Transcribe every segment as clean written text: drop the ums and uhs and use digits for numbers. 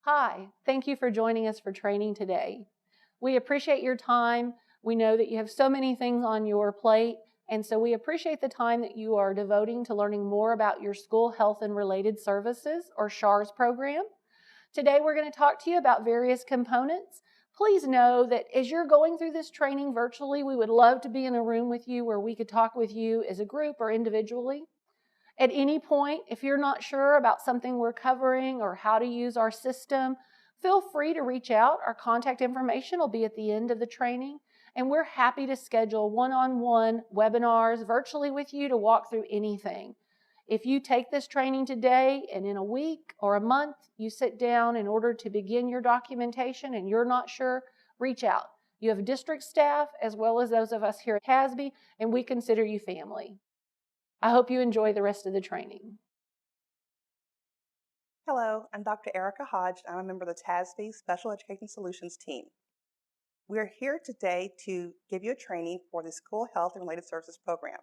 Hi, thank you for joining us for training today. We appreciate your time. We know that you have so many things on your plate, and so we appreciate the time that you are devoting to learning more about your school health and related services, or SHARS program. Today, we're going to talk to you about various components. Please know that as you're going through this training virtually, we would love to be in a room with you where we could talk with you as a group or individually. At any point, if you're not sure about something we're covering or how to use our system, feel free to reach out. Our contact information will be at the end of the training, and we're happy to schedule one-on-one webinars virtually with you to walk through anything. If you take this training today and in a week or a month, you sit down in order to begin your documentation and you're not sure, reach out. You have district staff as well as those of us here at CASB, and we consider you family. I hope you enjoy the rest of the training. Hello, I'm Dr. Erica Hodge. I'm a member of the TASB Special Education Solutions team. We are here today to give you a training for the School Health and Related Services program.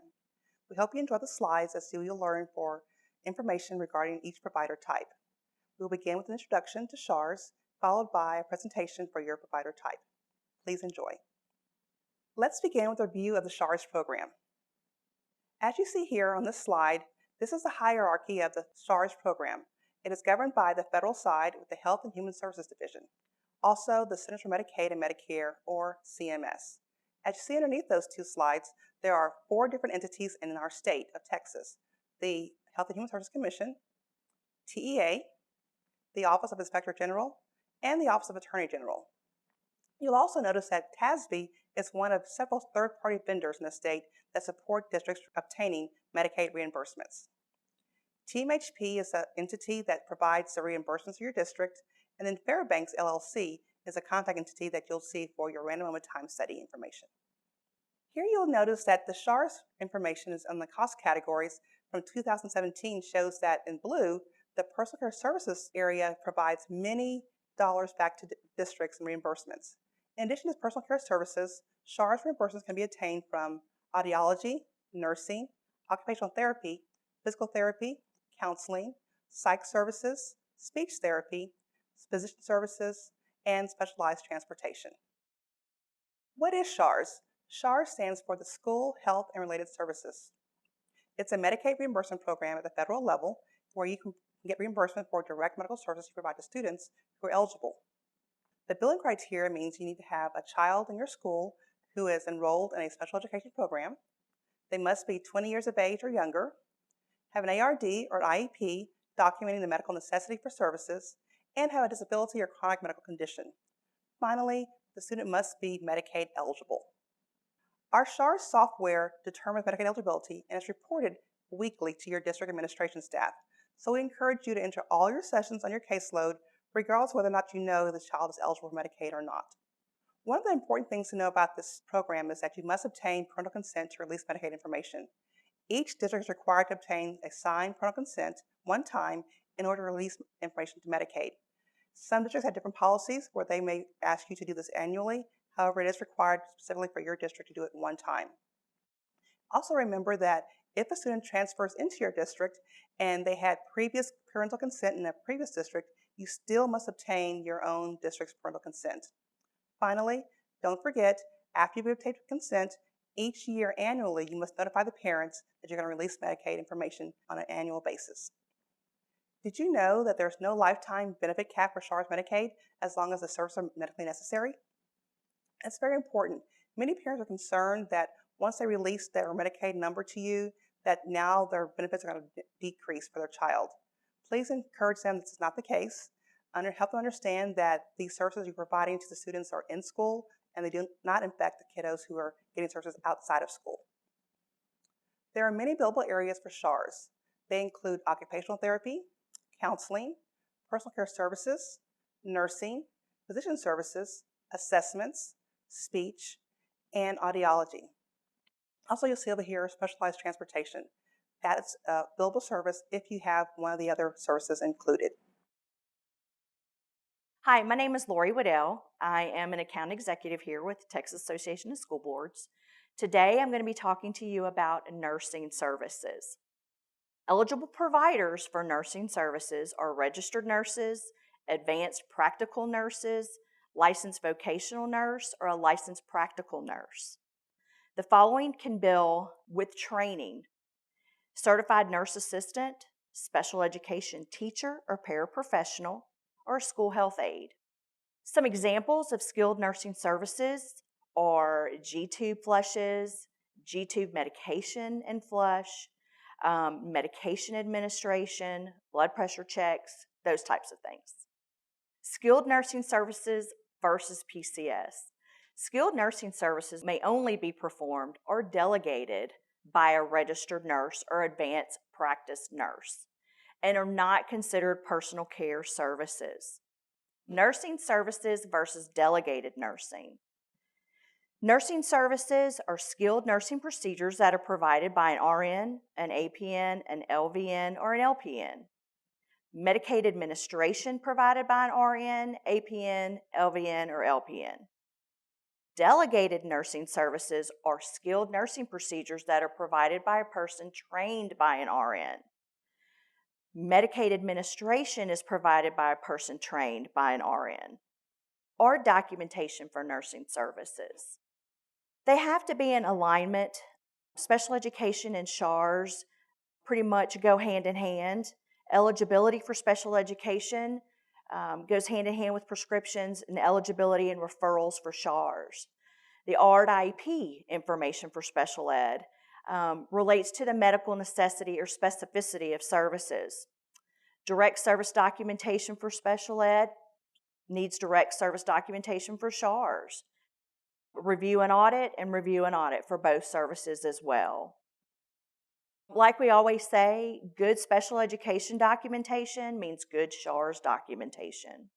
We hope you enjoy the slides as you'll learn for information regarding each provider type. We'll begin with an introduction to SHARS, followed by a presentation for your provider type. Please enjoy. Let's begin with a review of the SHARS program. As you see here on this slide, this is the hierarchy of the SHARS program. It is governed by the federal side with the Health and Human Services Division, also the Centers for Medicaid and Medicare, or CMS. As you see underneath those two slides, there are 4 different entities in our state of Texas: the Health and Human Services Commission, TEA, the Office of Inspector General, and the Office of Attorney General. You'll also notice that TASB is one of several third-party vendors in the state that support districts obtaining Medicaid reimbursements. TMHP is an entity that provides the reimbursements for your district, and then Fairbanks LLC is a contact entity that you'll see for your random moment time study information. Here you'll notice that the SHARS information is on the cost categories from 2017 shows that in blue, the personal care services area provides many dollars back to districts and reimbursements. In addition to personal care services, SHARS reimbursements can be obtained from audiology, nursing, occupational therapy, physical therapy, counseling, psych services, speech therapy, physician services, and specialized transportation. What is SHARS? SHARS stands for the School Health and Related Services. It's a Medicaid reimbursement program at the federal level where you can get reimbursement for direct medical services you provide to students who are eligible. The billing criteria means you need to have a child in your school who is enrolled in a special education program. They must be 20 years of age or younger, have an ARD or an IEP documenting the medical necessity for services, and have a disability or chronic medical condition. Finally, the student must be Medicaid eligible. Our SHARS software determines Medicaid eligibility and is reported weekly to your district administration staff. So we encourage you to enter all your sessions on your caseload, regardless of whether or not you know the child is eligible for Medicaid or not. One of the important things to know about this program is that you must obtain parental consent to release Medicaid information. Each district is required to obtain a signed parental consent one time in order to release information to Medicaid. Some districts have different policies where they may ask you to do this annually. However, it is required specifically for your district to do it one time. Also remember that if a student transfers into your district and they had previous parental consent in a previous district, you still must obtain your own district's parental consent. Finally, don't forget, after you've obtained consent, each year annually, you must notify the parents that you're going to release Medicaid information on an annual basis. Did you know that there's no lifetime benefit cap for SHARS Medicaid as long as the services are medically necessary? It's very important. Many parents are concerned that once they release their Medicaid number to you, that now their benefits are going to decrease for their child. Please encourage them this is not the case. Help them understand that these services you're providing to the students are in school and they do not infect the kiddos who are getting services outside of school. There are many billable areas for SHARS. They include occupational therapy, counseling, personal care services, nursing, physician services, assessments, speech, and audiology. Also, you'll see over here specialized transportation. That's a billable service if you have one of the other services included. Hi, my name is Lori Waddell. I am an account executive here with the Texas Association of School Boards. Today, I'm going to be talking to you about nursing services. Eligible providers for nursing services are registered nurses advanced practical nurses, licensed vocational nurse, or a licensed practical nurse. The following can bill with training: certified nurse assistant, special education teacher or paraprofessional, or school health aide. Some examples of skilled nursing services are G-tube flushes, G-tube medication and flush, medication administration, blood pressure checks, those types of things. Skilled nursing services versus PCS. Skilled nursing services may only be performed or delegated by a registered nurse or advanced practice nurse and are not considered personal care services. Nursing services versus delegated nursing. Nursing services are skilled nursing procedures that are provided by an RN, an APN, an LVN, or an LPN. Medicaid administration provided by an RN, APN, LVN, or LPN. Delegated nursing services are skilled nursing procedures that are provided by a person trained by an RN. Medicaid administration is provided by a person trained by an RN. Or documentation for nursing services. They have to be in alignment. Special education and SHARS pretty much go hand in hand. Eligibility for special education goes hand in hand with prescriptions, and eligibility and referrals for SHARS. The ARD-IEP information for special ed relates to the medical necessity or specificity of services. Direct service documentation for special ed needs direct service documentation for SHARS. Review and audit for both services as well. Like we always say, good special education documentation means good SHARS documentation.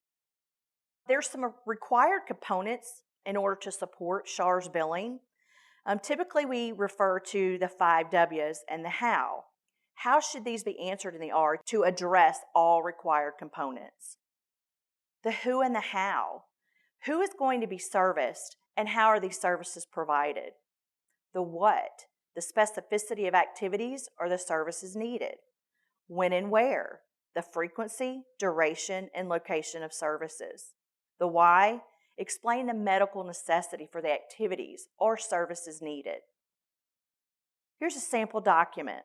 There's some required components in order to support SHARS billing. Typically, we refer to the 5 W's and the how. How should these be answered in the R to address all required components? The who and the how. Who is going to be serviced and how are these services provided? The what. The specificity of activities or the services needed. When and where. The frequency, duration, and location of services. The why. Explain the medical necessity for the activities or services needed. Here's a sample document.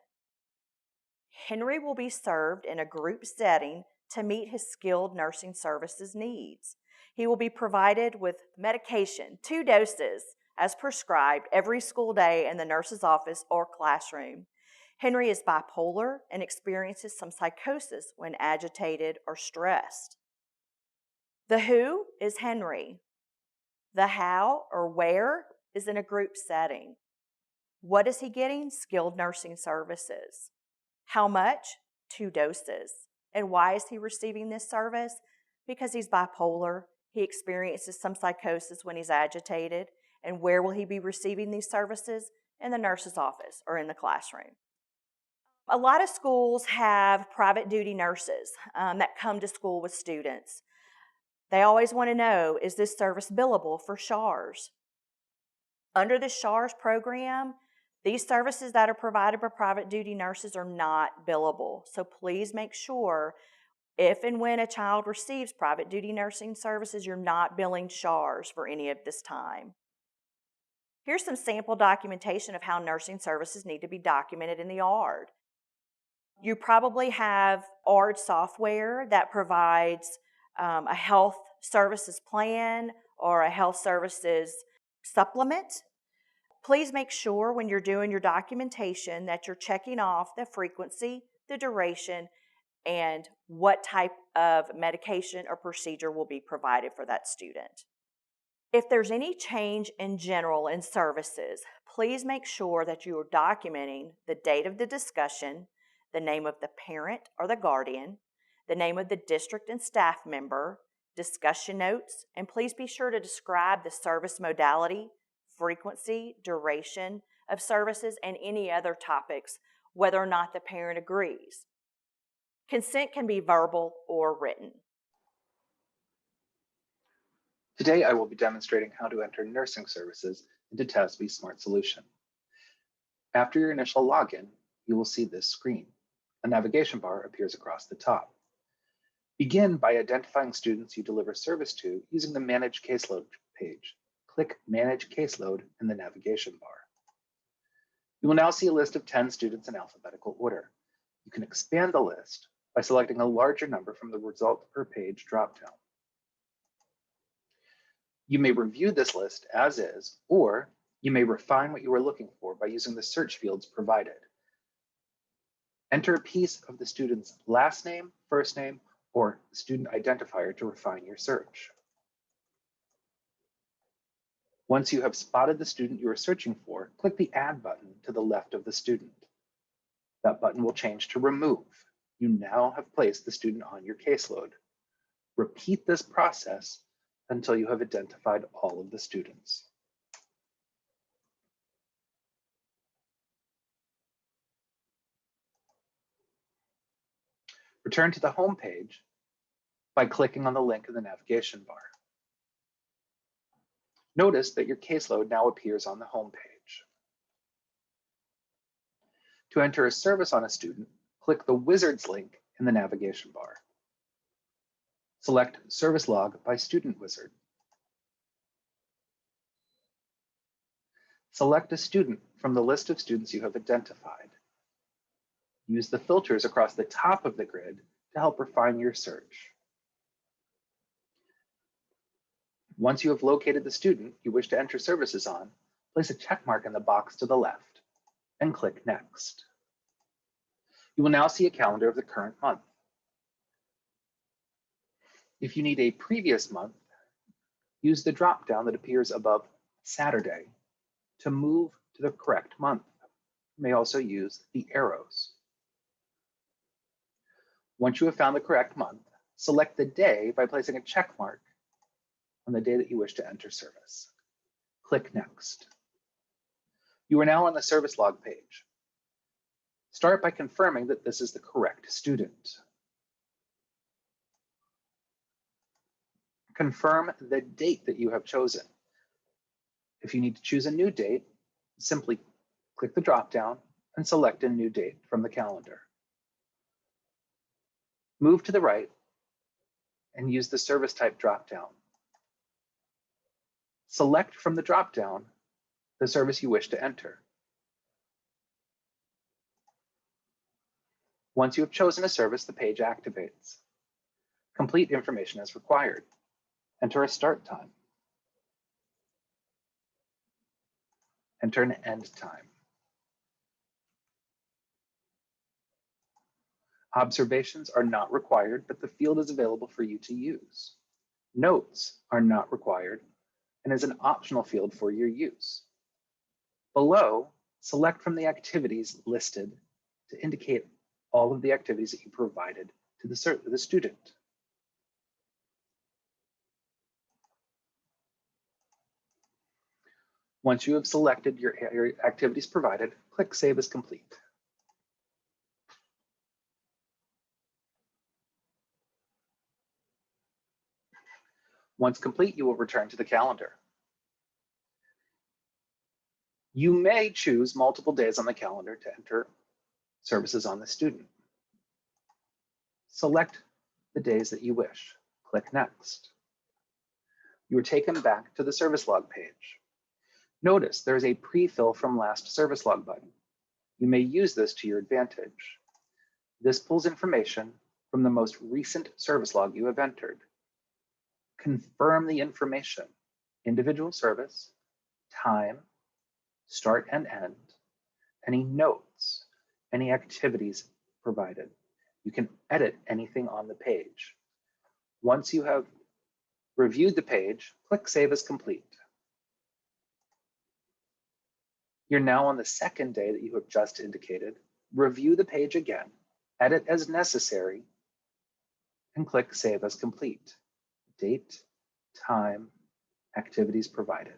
Henry will be served in a group setting to meet his skilled nursing services needs. He will be provided with medication, 2 doses, as prescribed every school day in the nurse's office or classroom. Henry is bipolar and experiences some psychosis when agitated or stressed. The who is Henry. The how or where is in a group setting. What is he getting? Skilled nursing services. How much? 2 doses. And why is he receiving this service? Because he's bipolar. He experiences some psychosis when he's agitated. And where will he be receiving these services? In the nurse's office or in the classroom. A lot of schools have private duty nurses that come to school with students. They always want to know, is this service billable for SHARS? Under the SHARS program, these services that are provided by private duty nurses are not billable. So please make sure if and when a child receives private duty nursing services, you're not billing SHARS for any of this time. Here's some sample documentation of how nursing services need to be documented in the ARD. You probably have ARD software that provides a health services plan or a health services supplement. Please make sure when you're doing your documentation that you're checking off the frequency, the duration, and what type of medication or procedure will be provided for that student. If there's any change in general in services, please make sure that you are documenting the date of the discussion, the name of the parent or the guardian, the name of the district and staff member, discussion notes, and please be sure to describe the service modality, frequency, duration of services, and any other topics, whether or not the parent agrees. Consent can be verbal or written. Today, I will be demonstrating how to enter nursing services into TASB Smart Solution. After your initial login, you will see this screen. A navigation bar appears across the top. Begin by identifying students you deliver service to using the Manage Caseload page. Click Manage Caseload in the navigation bar. You will now see a list of 10 students in alphabetical order. You can expand the list by selecting a larger number from the Result per Page dropdown. You may review this list as is, or you may refine what you are looking for by using the search fields provided. Enter a piece of the student's last name, first name, or student identifier to refine your search. Once you have spotted the student you are searching for, click the Add button to the left of the student. That button will change to Remove. You now have placed the student on your caseload. Repeat this process until you have identified all of the students. Return to the home page by clicking on the link in the navigation bar. Notice that your caseload now appears on the home page. To enter a service on a student, click the Wizards link in the navigation bar. Select Service Log by Student Wizard. Select a student from the list of students you have identified. Use the filters across the top of the grid to help refine your search. Once you have located the student you wish to enter services on, place a check mark in the box to the left and click Next. You will now see a calendar of the current month. If you need a previous month, use the drop-down that appears above Saturday to move to the correct month. You may also use the arrows. Once you have found the correct month, select the day by placing a check mark on the day that you wish to enter service. Click Next. You are now on the service log page. Start by confirming that this is the correct student. Confirm the date that you have chosen. If you need to choose a new date, simply click the drop-down and select a new date from the calendar. Move to the right and use the service type drop-down. Select from the drop-down the service you wish to enter. Once you have chosen a service, the page activates. Complete information as required. Enter a start time. Enter an end time. Observations are not required, but the field is available for you to use. Notes are not required and is an optional field for your use. Below, select from the activities listed to indicate all of the activities that you provided to the student. Once you have selected your activities provided, click Save as Complete. Once complete, you will return to the calendar. You may choose multiple days on the calendar to enter services on the student. Select the days that you wish. Click Next. You are taken back to the service log page. Notice there is a pre-fill from last service log button. You may use this to your advantage. This pulls information from the most recent service log you have entered. Confirm the information: individual service, time, start and end, any notes, any activities provided. You can edit anything on the page. Once you have reviewed the page, click Save as Complete. You're now on the second day that you have just indicated. Review the page again, edit as necessary, and click Save as Complete. Date, time, activities provided.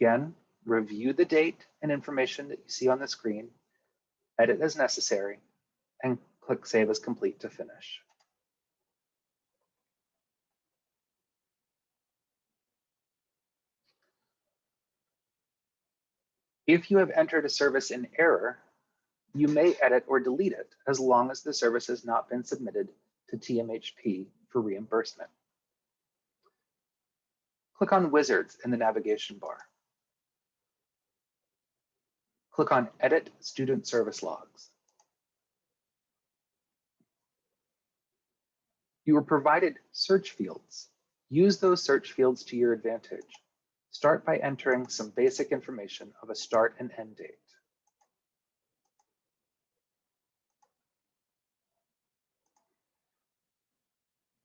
Again, review the date and information that you see on the screen, edit as necessary, and click Save as Complete to finish. If you have entered a service in error, You may edit or delete it as long as the service has not been submitted to TMHP for reimbursement. Click on Wizards in the navigation bar. Click on Edit Student Service Logs. You were provided search fields. Use those search fields to your advantage. Start by entering some basic information of a start and end date.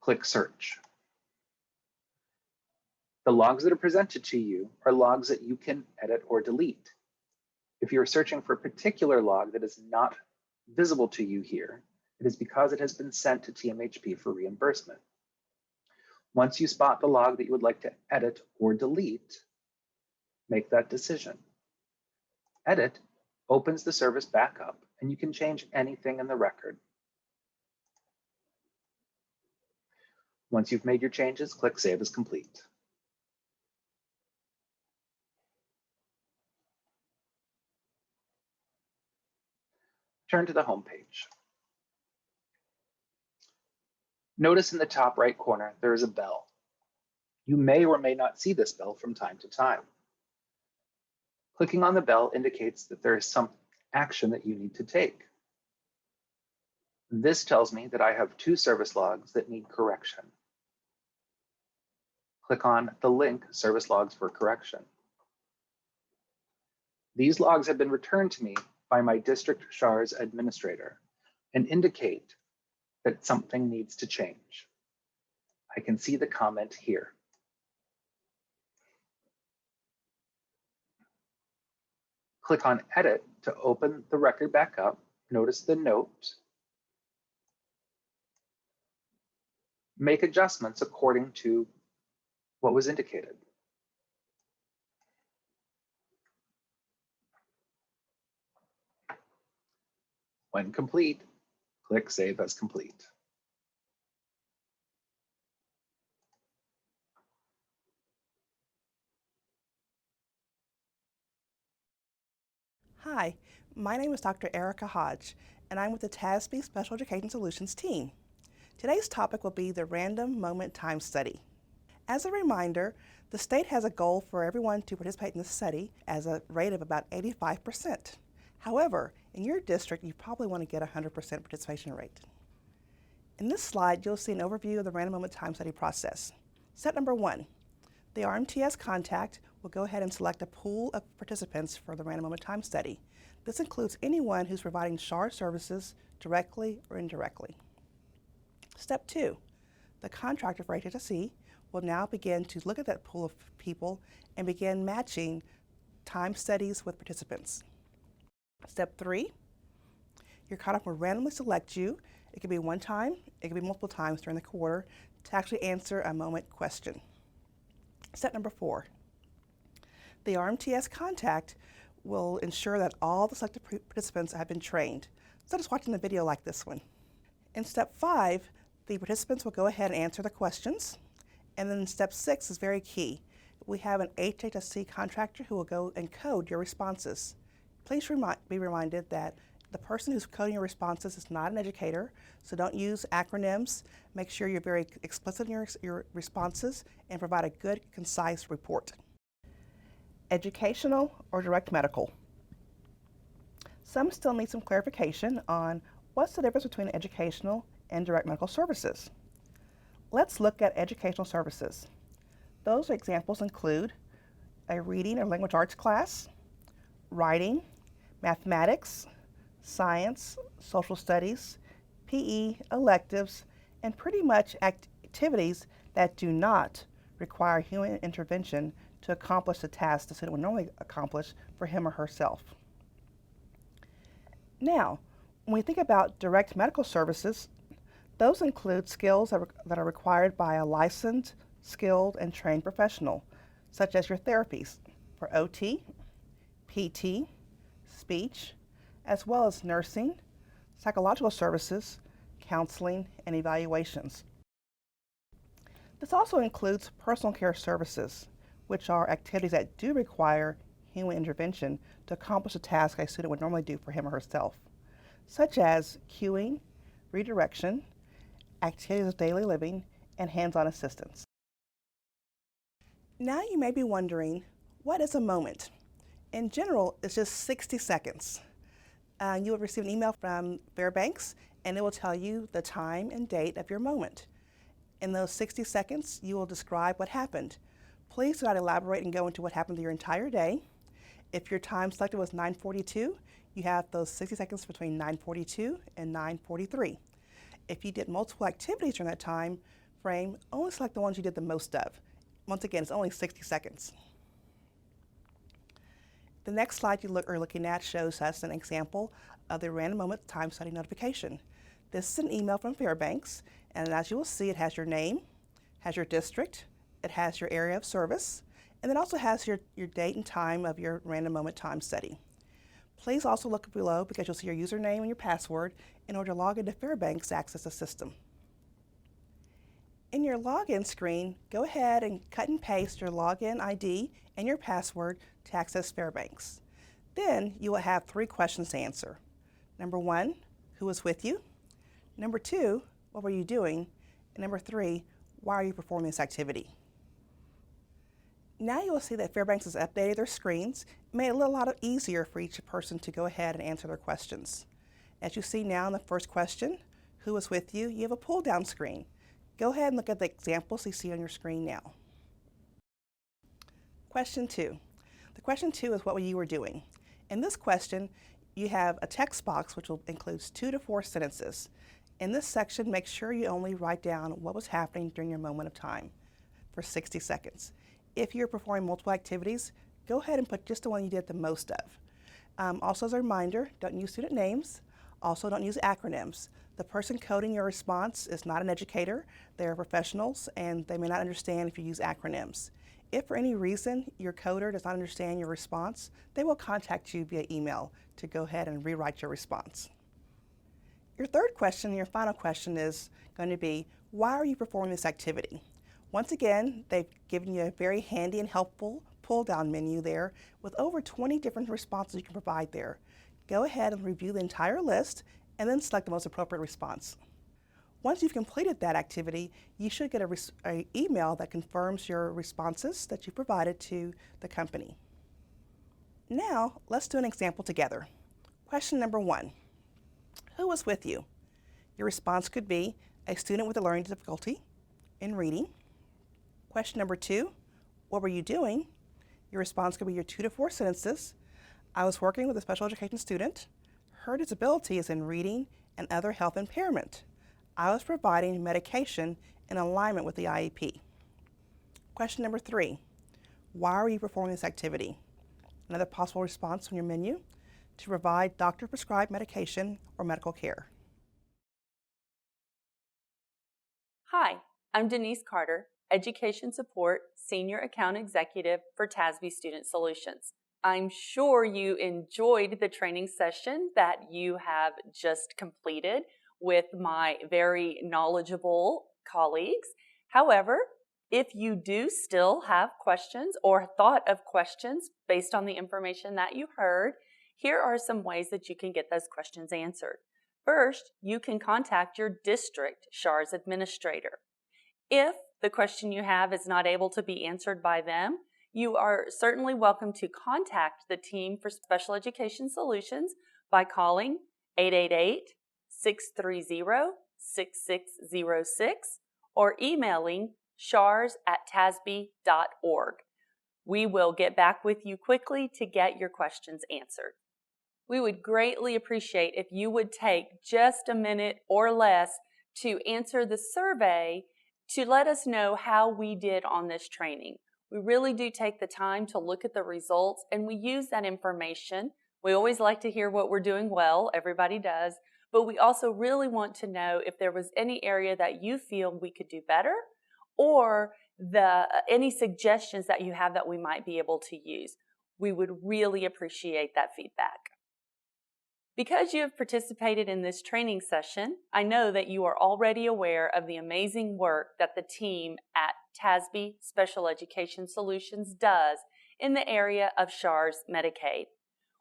Click Search. The logs that are presented to you are logs that you can edit or delete. If you're searching for a particular log that is not visible to you here, it is because it has been sent to TMHP for reimbursement. Once you spot the log that you would like to edit or delete, make that decision. Edit opens the service back up, and you can change anything in the record. Once you've made your changes, click Save as Complete. Turn to the home page. Notice in the top right corner, there is a bell. You may or may not see this bell from time to time. Clicking on the bell indicates that there is some action that you need to take. This tells me that I have 2 service logs that need correction. Click on the link Service Logs for Correction. These logs have been returned to me by my district SHARS administrator and indicate that something needs to change. I can see the comment here. Click on Edit to open the record back up. Notice the note. Make adjustments according to what was indicated. When complete, click Save as Complete. Hi, my name is Dr. Erica Hodge, and I'm with the TASB Special Education Solutions team. Today's topic will be the Random Moment Time Study. As a reminder, the state has a goal for everyone to participate in this study as a rate of about 85%. However, in your district, you probably want to get a 100% participation rate. In this slide, you'll see an overview of the Random Moment Time Study process. Step number 1, the RMTS contact will go ahead and select a pool of participants for the Random Moment Time Study. This includes anyone who's providing SHARS services directly or indirectly. Step 2, the contractor for HHSC will now begin to look at that pool of people and begin matching time studies with participants. Step 3, your contractor will randomly select you. It could be one time, it could be multiple times during the quarter to actually answer a moment question. Step number 4, the RMTS contact will ensure that all the selected participants have been trained, such as watching a video like this one. In step 5, the participants will go ahead and answer the questions. And then step 6 is very key. We have an HHSC contractor who will go and code your responses. Please be reminded that the person who's coding your responses is not an educator, so don't use acronyms. Make sure you're very explicit in your responses and provide a good, concise report. Educational or direct medical? Some still need some clarification on what's the difference between educational and direct medical services. Let's look at educational services. Those examples include a reading or language arts class, writing, mathematics, science, social studies, PE, electives, and pretty much activities that do not require human intervention to accomplish the task the student would normally accomplish for him or herself. Now, when we think about direct medical services, those include skills that are required by a licensed, skilled, and trained professional, such as your therapies for OT, PT, speech, as well as nursing, psychological services, counseling, and evaluations. This also includes personal care services, which are activities that do require human intervention to accomplish a task a student would normally do for him or herself. such as queuing, redirection, activities of daily living, and hands-on assistance. Now you may be wondering, what is a moment? In general, it's just 60 seconds. You will receive an email from Fairbanks, and it will tell you the time and date of your moment. In those 60 seconds, you will describe what happened. Please do not elaborate and go into what happened your entire day. If your time selected was 9:42, you have those 60 seconds between 9:42 and 9:43. If you did multiple activities during that time frame, only select the ones you did the most of. Once again, it's only 60 seconds. The next slide you are looking at shows us an example of the random moment time study notification. This is an email from Fairbanks, and as you will see, it has your name, has your district, it has your area of service, and it also has your date and time of your random moment time study. Please also look below because you'll see your username and your password in order to log into Fairbanks to access the system. In your login screen, go ahead and cut and paste your login ID and your password to access Fairbanks. Then you will have 3 questions to answer. Number 1, who was with you? Number 2, what were you doing? And number 3, why are you performing this activity? Now you will see that Fairbanks has updated their screens, made it a lot easier for each person to go ahead and answer their questions. As you see now in the first question, who was with you? You have a pull-down screen. Go ahead and look at the examples you see on your screen now. Question 2. The question 2 is what you were doing. In this question, you have a text box which includes 2 to 4 sentences. In this section, make sure you only write down what was happening during your moment of time for 60 seconds. If you're performing multiple activities, go ahead and put just the one you did the most of. Also as a reminder, don't use student names. Also don't use acronyms. The person coding your response is not an educator. They're professionals and they may not understand if you use acronyms. If for any reason your coder does not understand your response, they will contact you via email to go ahead and rewrite your response. Your third question, your final question, is going to be, why are you performing this activity? Once again, they've given you a very handy and helpful pull-down menu there with over 20 different responses you can provide there. Go ahead and review the entire list and then select the most appropriate response. Once you've completed that activity, you should get an email that confirms your responses that you provided to the company. Now, let's do an example together. Question number 1. Who was with you? Your response could be a student with a learning difficulty in reading. Question number 2, what were you doing? Your response could be your 2 to 4 sentences. I was working with a special education student. Her disability is in reading and other health impairment. I was providing medication in alignment with the IEP. Question number 3, why are you performing this activity? Another possible response from your menu, to provide doctor-prescribed medication or medical care. Hi, I'm Denise Carter, Education Support Senior Account Executive for TASB Student Solutions. I'm sure you enjoyed the training session that you have just completed with my very knowledgeable colleagues. However, if you do still have questions or thought of questions based on the information that you heard, here are some ways that you can get those questions answered. First, you can contact your district SHARS administrator. If the question you have is not able to be answered by them, you are certainly welcome to contact the team for Special Education Solutions by calling 888-630-6606 or emailing shars@tasb.org. We will get back with you quickly to get your questions answered. We would greatly appreciate if you would take just a minute or less to answer the survey to let us know how we did on this training. We really do take the time to look at the results and we use that information. We always like to hear what we're doing well, everybody does, but we also really want to know if there was any area that you feel we could do better or any suggestions that you have that we might be able to use. We would really appreciate that feedback. Because you have participated in this training session, I know that you are already aware of the amazing work that the team at TASB Special Education Solutions does in the area of SHARS Medicaid.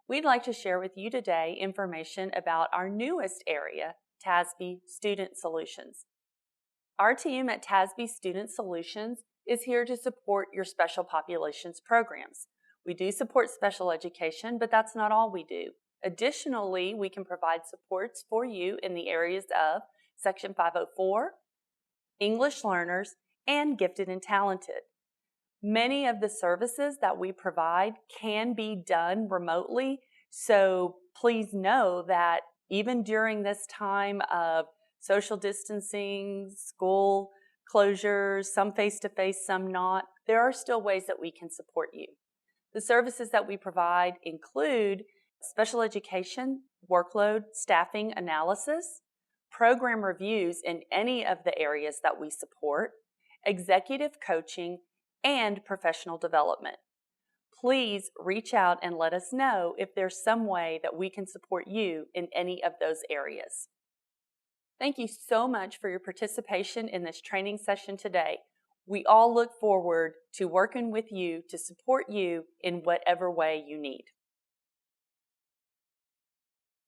we'd like to share with you today information about our newest area, TASB Student Solutions. Our team at TASB Student Solutions is here to support your special populations programs. We do support special education, but that's not all we do. Additionally, we can provide supports for you in the areas of Section 504, English learners, and gifted and talented. Many of the services that we provide can be done remotely, so please know that even during this time of social distancing, school closures, some face-to-face, some not, there are still ways that we can support you. The services that we provide include special education, workload, staffing analysis, program reviews in any of the areas that we support, executive coaching, and professional development. Please reach out and let us know if there's some way that we can support you in any of those areas. Thank you so much for your participation in this training session today. We all look forward to working with you to support you in whatever way you need.